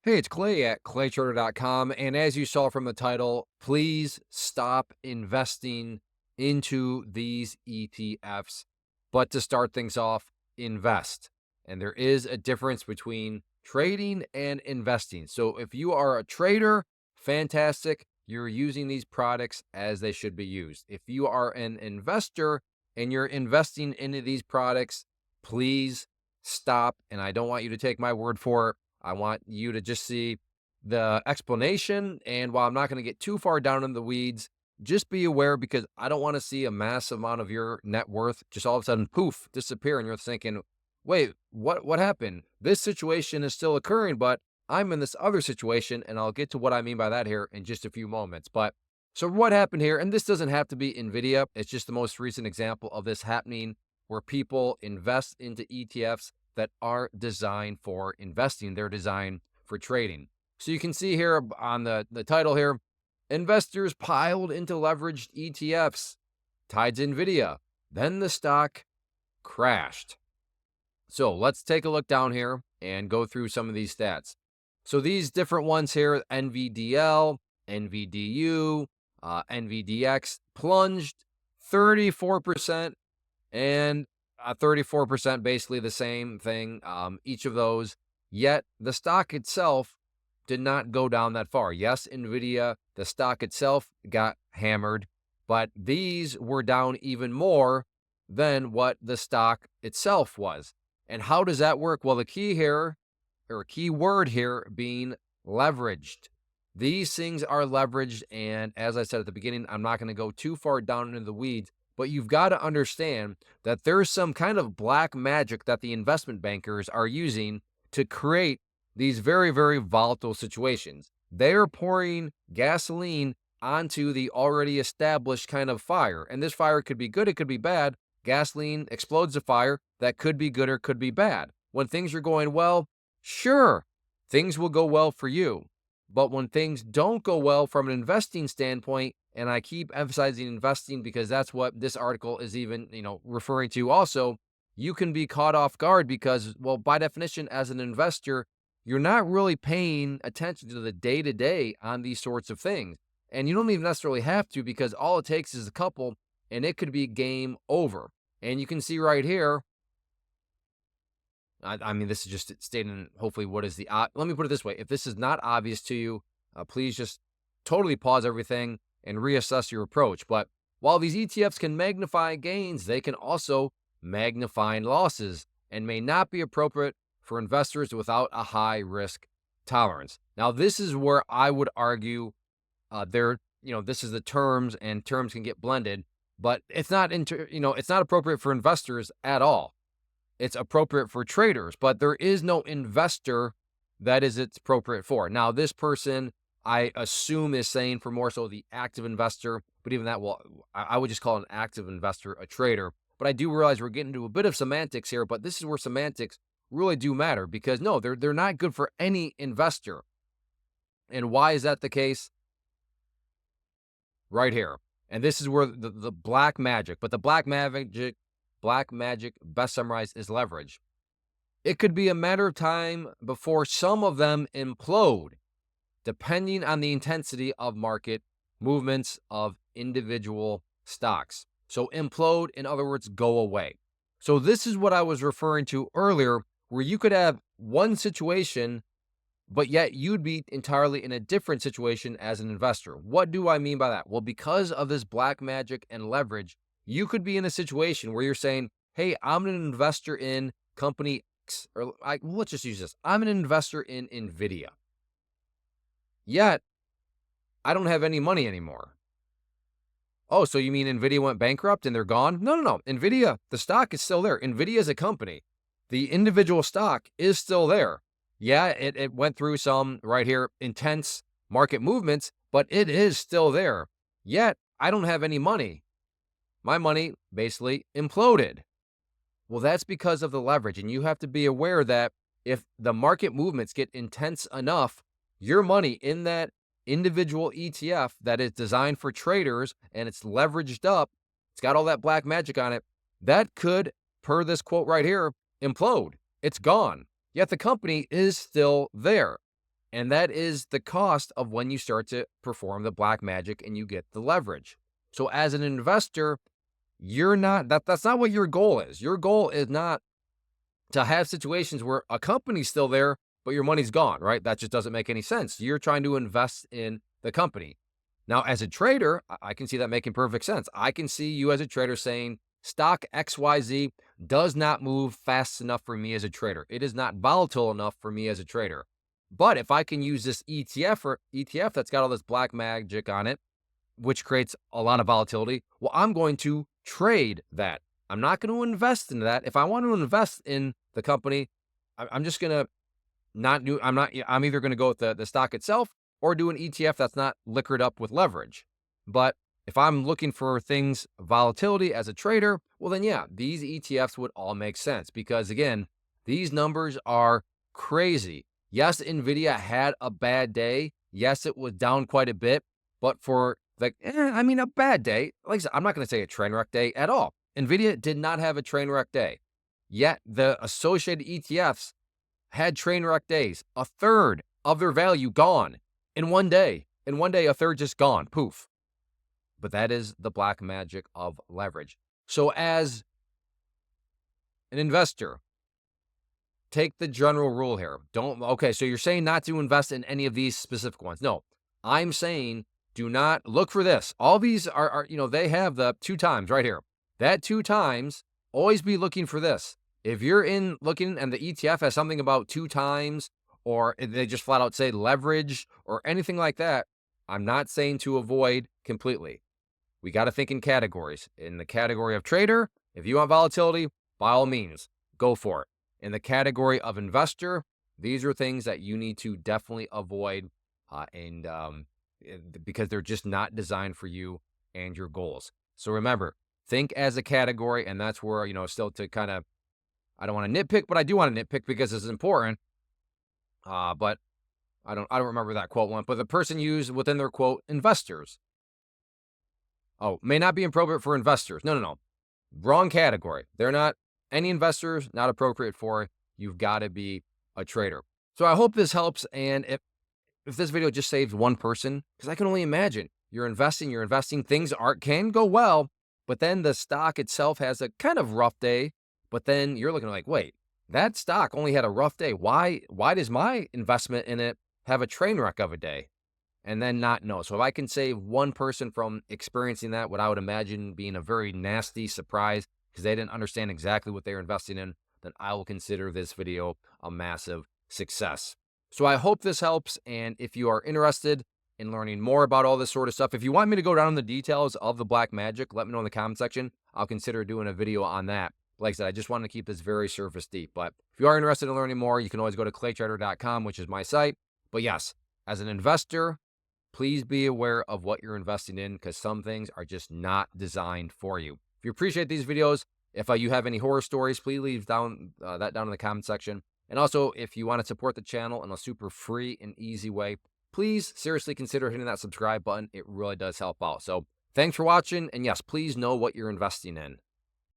Hey, it's Clay at claytrader.com. And as you saw from the title, please stop investing into these ETFs. But to start things off, invest. And there is a difference between trading and investing. So if you are a trader, fantastic. You're using these products as they should be used. If you are an investor and you're investing into these products, please stop. And I don't want you to take my word for it. I want you to just see the explanation. And while I'm not going to get too far down in the weeds, just be aware because I don't want to see a massive amount of your net worth just all of a sudden poof disappear. And you're thinking, wait, what happened? This situation is still occurring, but I'm in this other situation. And I'll get to what I mean by that here in just a few moments. But so what happened here, and this doesn't have to be NVIDIA, it's just the most recent example of this happening where people invest into ETFs that aren't designed for investing. They're designed for trading. So you can see here on the title here, investors piled into leveraged ETFs, tied to NVIDIA. Then the stock crashed. So let's take a look down here and go through some of these stats. So these different ones here, NVDL, NVDU, NVDX, plunged 34%, and 34% basically the same thing, each of those. Yet the stock itself did not go down that far. Yes, NVIDIA, the stock itself got hammered, but these were down even more than what the stock itself was. And how does that work? Well, the key here, or key word here, being leveraged. These things are leveraged, and as I said at the beginning, I'm not going to go too far down into the weeds, but you've got to understand that there's some kind of black magic that the investment bankers are using to create these very, very volatile situations. They're pouring gasoline onto the already established kind of fire. And this fire could be good, it could be bad. Gasoline explodes a fire that could be good or could be bad. When things are going well, sure, things will go well for you. But when things don't go well from an investing standpoint, and I keep emphasizing investing because that's what this article is even, referring to also, you can be caught off guard because, well, by definition, as an investor, you're not really paying attention to the day-to-day on these sorts of things. And you don't even necessarily have to because all it takes is a couple and it could be game over. And you can see right here, I mean, this is just stating hopefully what is the, let me put it this way. If this is not obvious to you, please just totally pause everything and reassess your approach. But while these ETFs can magnify gains, they can also magnify losses and may not be appropriate for investors without a high risk tolerance. Now, this is where I would argue this is the terms, and terms can get blended, but it's not it's not appropriate for investors at all. It's appropriate for traders, but there is no investor that is it's appropriate for. Now, this person, I assume, is saying for more so the active investor, but even that, well, I would just call an active investor a trader. But I do realize we're getting into a bit of semantics here, but this is where semantics really do matter because no, they're not good for any investor. And why is that the case? Right here. And this is where the black magic, but the black magic best summarized is leverage. It could be a matter of time before some of them implode, depending on the intensity of market movements of individual stocks. So implode, in other words, go away. So this is what I was referring to earlier, where you could have one situation, but yet you'd be entirely in a different situation as an investor. What do I mean by that? Well, because of this black magic and leverage, you could be in a situation where you're saying, hey, I'm an investor in company X, or let's just use this. I'm an investor in NVIDIA. Yet, I don't have any money anymore. Oh, so you mean NVIDIA went bankrupt and they're gone? No. NVIDIA, the stock is still there. NVIDIA is a company. The individual stock is still there. Yeah, it went through some, right here, intense market movements, but it is still there. Yet, I don't have any money. My money basically imploded. Well, that's because of the leverage. And you have to be aware that if the market movements get intense enough, your money in that individual ETF that is designed for traders and it's leveraged up, it's got all that black magic on it, that could, per this quote right here, implode. It's gone. Yet the company is still there. And that is the cost of when you start to perform the black magic and you get the leverage. So as an investor, that's not what your goal is. Your goal is not to have situations where a company's still there, but your money's gone, right? That just doesn't make any sense. You're trying to invest in the company. Now, as a trader, I can see that making perfect sense. I can see you as a trader saying stock XYZ does not move fast enough for me as a trader. It is not volatile enough for me as a trader. But if I can use this ETF that's got all this black magic on it, which creates a lot of volatility, well, I'm going to trade that. I'm not going to invest in that. If I want to invest in the company, I'm just going to not do, I'm either going to go with the stock itself or do an ETF that's not liquored up with leverage. But if I'm looking for things, volatility as a trader, well, then yeah, these ETFs would all make sense because again, these numbers are crazy. Yes, NVIDIA had a bad day. Yes, it was down quite a bit, but for a bad day. Like I said, I'm not going to say a train wreck day at all. NVIDIA did not have a train wreck day. Yet the associated ETFs had train wreck days. A third of their value gone in one day. In one day, a third just gone. Poof. But that is the black magic of leverage. So as an investor, take the general rule here. So you're saying not to invest in any of these specific ones. No, I'm saying do not look for this. All these are they have the 2 times right here. That 2 times, always be looking for this. If you're looking and the ETF has something about 2 times, or they just flat out say leverage or anything like that, I'm not saying to avoid completely. We got to think in categories. In the category of trader, if you want volatility, by all means, go for it. In the category of investor, these are things that you need to definitely avoid because they're just not designed for you and your goals. So remember, think as a category, and that's where, still to kind of, I don't want to nitpick, but I do want to nitpick because it's important. But I don't remember that quote one, but the person used within their quote, investors. Oh, may not be appropriate for investors. No. Wrong category. They're not any investors, not appropriate for it. You've got to be a trader. So I hope this helps. And if this video just saves one person, because I can only imagine you're investing, things can go well, but then the stock itself has a kind of rough day. But then you're looking like, wait, that stock only had a rough day. Why does my investment in it have a train wreck of a day? And then not know. So if I can save one person from experiencing that, what I would imagine being a very nasty surprise because they didn't understand exactly what they're investing in, then I will consider this video a massive success. So I hope this helps. And if you are interested in learning more about all this sort of stuff, if you want me to go down the details of the black magic, let me know in the comment section. I'll consider doing a video on that. Like I said, I just want to keep this very surface deep. But if you are interested in learning more, you can always go to claytrader.com, which is my site. But yes, as an investor, please be aware of what you're investing in because some things are just not designed for you. If you appreciate these videos, if you have any horror stories, please leave that down in the comment section. And also, if you want to support the channel in a super free and easy way, please seriously consider hitting that subscribe button. It really does help out. So thanks for watching. And yes, please know what you're investing in.